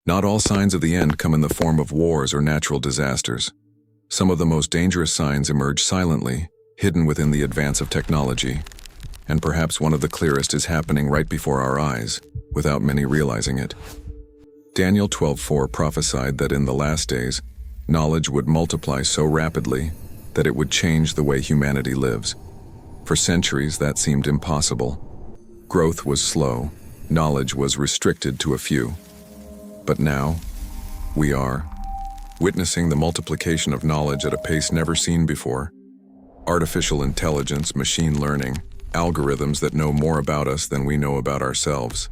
Not all signs of the end come in the form of wars or natural disasters. Some of the most dangerous signs emerge silently, hidden within the advance of technology. And perhaps one of the clearest is happening right before our eyes, without many realizing it. Daniel 12:4 prophesied that in the last days, knowledge would multiply so rapidly that it would change the way humanity lives. For centuries, that seemed impossible. Growth was slow, knowledge was restricted to a few. But now, we are witnessing the multiplication of knowledge at a pace never seen before. Artificial intelligence, machine learning, algorithms that know more about us than we know about ourselves.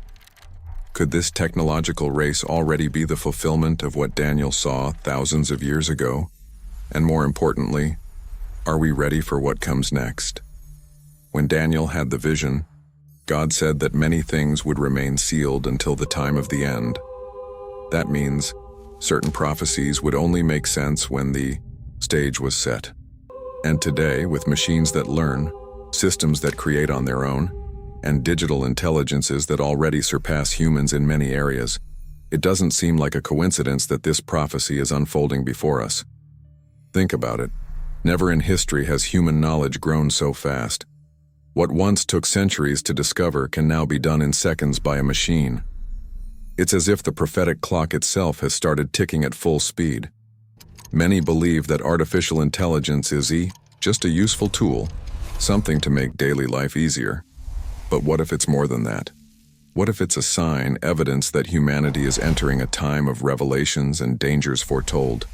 Could this technological race already be the fulfillment of what Daniel saw thousands of years ago? And more importantly, are we ready for what comes next? When Daniel had the vision, God said that many things would remain sealed until the time of the end. That means certain prophecies would only make sense when the stage was set. And today, with machines that learn, systems that create on their own, and digital intelligences that already surpass humans in many areas, it doesn't seem like a coincidence that this prophecy is unfolding before us. Think about it. Never in history has human knowledge grown so fast. What once took centuries to discover can now be done in seconds by a machine. It's as if the prophetic clock itself has started ticking at full speed. Many believe that artificial intelligence is just a useful tool, something to make daily life easier. But what if it's more than that? What if it's a sign, evidence that humanity is entering a time of revelations and dangers foretold?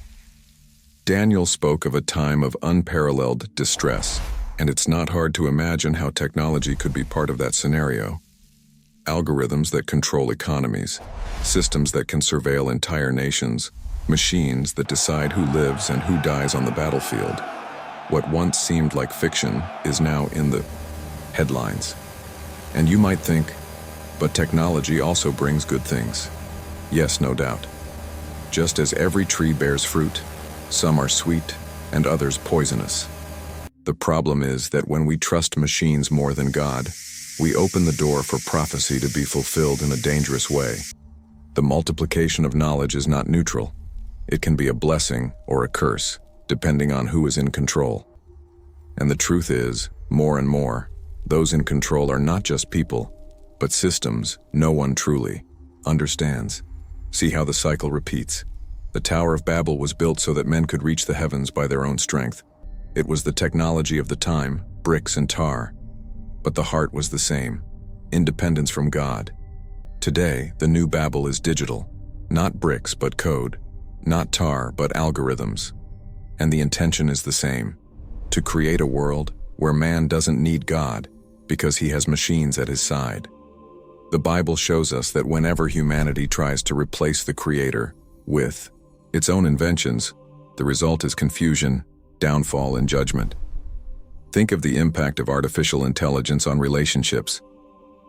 Daniel spoke of a time of unparalleled distress, and it's not hard to imagine how technology could be part of that scenario. Algorithms that control economies, systems that can surveil entire nations, machines that decide who lives and who dies on the battlefield. What once seemed like fiction is now in the headlines. And you might think, but technology also brings good things. Yes, no doubt. Just as every tree bears fruit, some are sweet and others poisonous. The problem is that when we trust machines more than God, we open the door for prophecy to be fulfilled in a dangerous way. The multiplication of knowledge is not neutral. It can be a blessing or a curse, depending on who is in control. And the truth is, more and more, those in control are not just people, but systems no one truly understands. See how the cycle repeats. The Tower of Babel was built so that men could reach the heavens by their own strength. It was the technology of the time, bricks and tar. But the heart was the same, independence from God. Today, the new Babel is digital, not bricks but code, not tar but algorithms. And the intention is the same, to create a world where man doesn't need God because he has machines at his side. The Bible shows us that whenever humanity tries to replace the Creator with its own inventions, the result is confusion, downfall, and judgment. Think of the impact of artificial intelligence on relationships.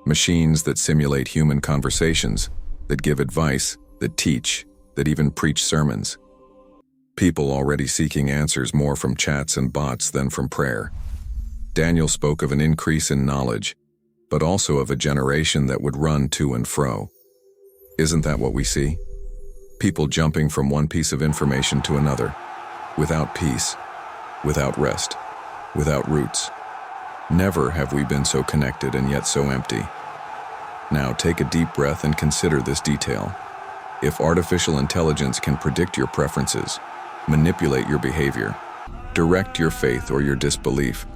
Machines that simulate human conversations, that give advice, that teach, that even preach sermons. People already seeking answers more from chats and bots than from prayer. Daniel spoke of an increase in knowledge, but also of a generation that would run to and fro. Isn't that what we see? People jumping from one piece of information to another, without peace, without rest, without roots. Never have we been so connected and yet so empty. Now take a deep breath and consider this detail. If artificial intelligence can predict your preferences, manipulate your behavior, direct your faith or your disbelief,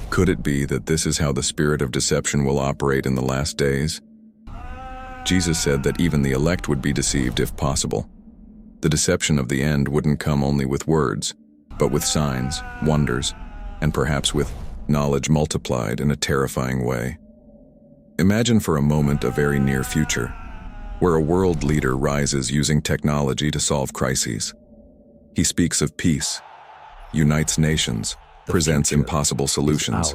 could it be that this is how the spirit of deception will operate in the last days? Jesus said that even the elect would be deceived if possible. The deception of the end wouldn't come only with words, but with signs, wonders, and perhaps with knowledge multiplied in a terrifying way. Imagine for a moment a very near future, where a world leader rises using technology to solve crises. He speaks of peace, unites nations, presents impossible solutions.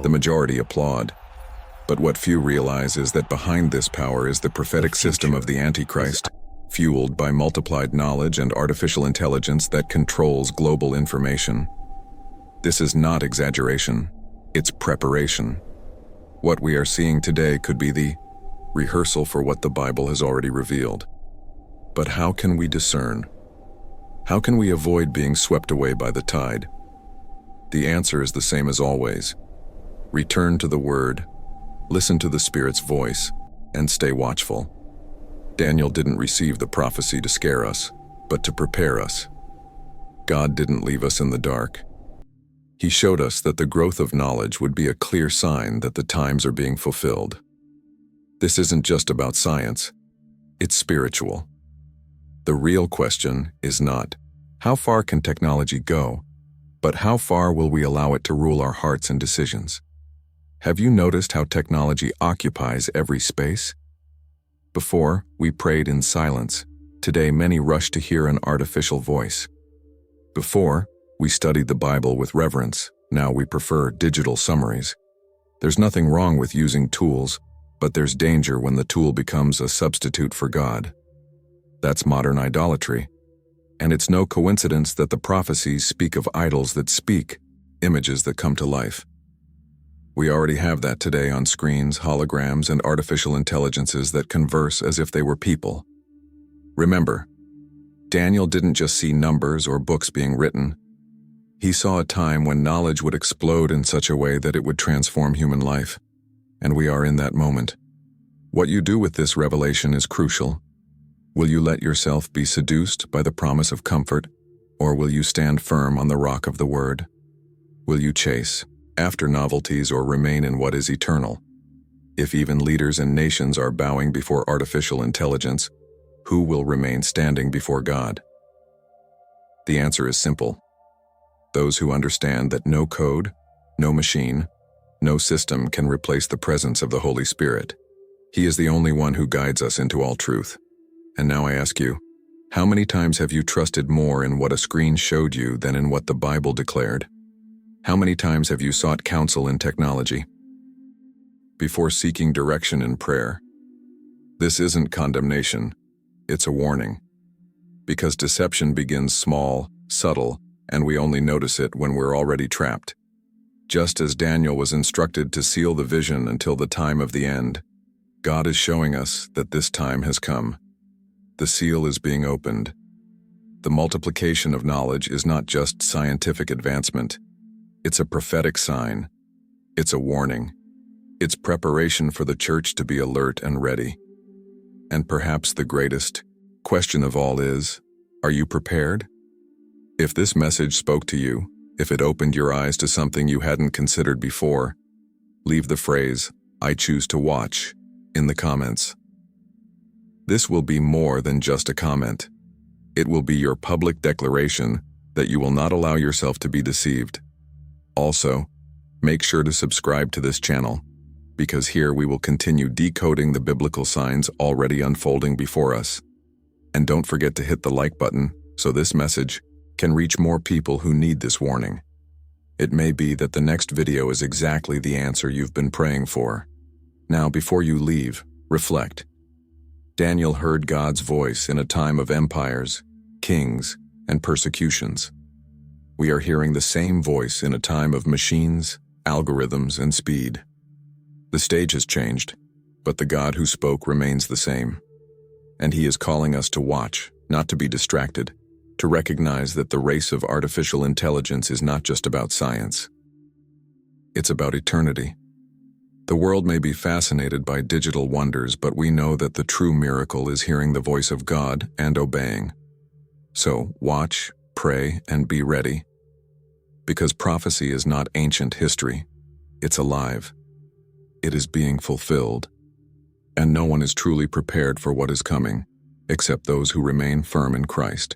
The majority applaud. But what few realize is that behind this power is the prophetic system of the Antichrist, fueled by multiplied knowledge and artificial intelligence that controls global information. This is not exaggeration, it's preparation. What we are seeing today could be the rehearsal for what the Bible has already revealed. But how can we discern? How can we avoid being swept away by the tide? The answer is the same as always. Return to the Word, listen to the Spirit's voice, and stay watchful. Daniel didn't receive the prophecy to scare us, but to prepare us. God didn't leave us in the dark. He showed us that the growth of knowledge would be a clear sign that the times are being fulfilled. This isn't just about science, it's spiritual. The real question is not, how far can technology go, but how far will we allow it to rule our hearts and decisions? Have you noticed how technology occupies every space? Before, we prayed in silence. Today, many rush to hear an artificial voice. Before, we studied the Bible with reverence. Now we prefer digital summaries. There's nothing wrong with using tools, but there's danger when the tool becomes a substitute for God. That's modern idolatry. And it's no coincidence that the prophecies speak of idols that speak, images that come to life. We already have that today on screens, holograms, and artificial intelligences that converse as if they were people. Remember, Daniel didn't just see numbers or books being written. He saw a time when knowledge would explode in such a way that it would transform human life. And we are in that moment. What you do with this revelation is crucial. Will you let yourself be seduced by the promise of comfort, or will you stand firm on the rock of the Word? Will you chase after novelties or remain in what is eternal? If even leaders and nations are bowing before artificial intelligence, who will remain standing before God? The answer is simple. Those who understand that no code, no machine, no system can replace the presence of the Holy Spirit. He is the only one who guides us into all truth. And now I ask you, how many times have you trusted more in what a screen showed you than in what the Bible declared? How many times have you sought counsel in technology before seeking direction in prayer? This isn't condemnation, it's a warning. Because deception begins small, subtle, and we only notice it when we're already trapped. Just as Daniel was instructed to seal the vision until the time of the end, God is showing us that this time has come. The seal is being opened. The multiplication of knowledge is not just scientific advancement. It's a prophetic sign. It's a warning. It's preparation for the church to be alert and ready. And perhaps the greatest question of all is, are you prepared? If this message spoke to you, if it opened your eyes to something you hadn't considered before, leave the phrase, "I choose to watch," in the comments. This will be more than just a comment. It will be your public declaration that you will not allow yourself to be deceived. Also, make sure to subscribe to this channel, because here we will continue decoding the biblical signs already unfolding before us. And don't forget to hit the like button so this message can reach more people who need this warning. It may be that the next video is exactly the answer you've been praying for. Now, before you leave, reflect. Daniel heard God's voice in a time of empires, kings, and persecutions. We are hearing the same voice in a time of machines, algorithms, and speed. The stage has changed, but the God who spoke remains the same. And He is calling us to watch, not to be distracted, to recognize that the race of artificial intelligence is not just about science. It's about eternity. The world may be fascinated by digital wonders, but we know that the true miracle is hearing the voice of God and obeying. So, watch, pray, and be ready. Because prophecy is not ancient history, it's alive. It is being fulfilled. And no one is truly prepared for what is coming, except those who remain firm in Christ.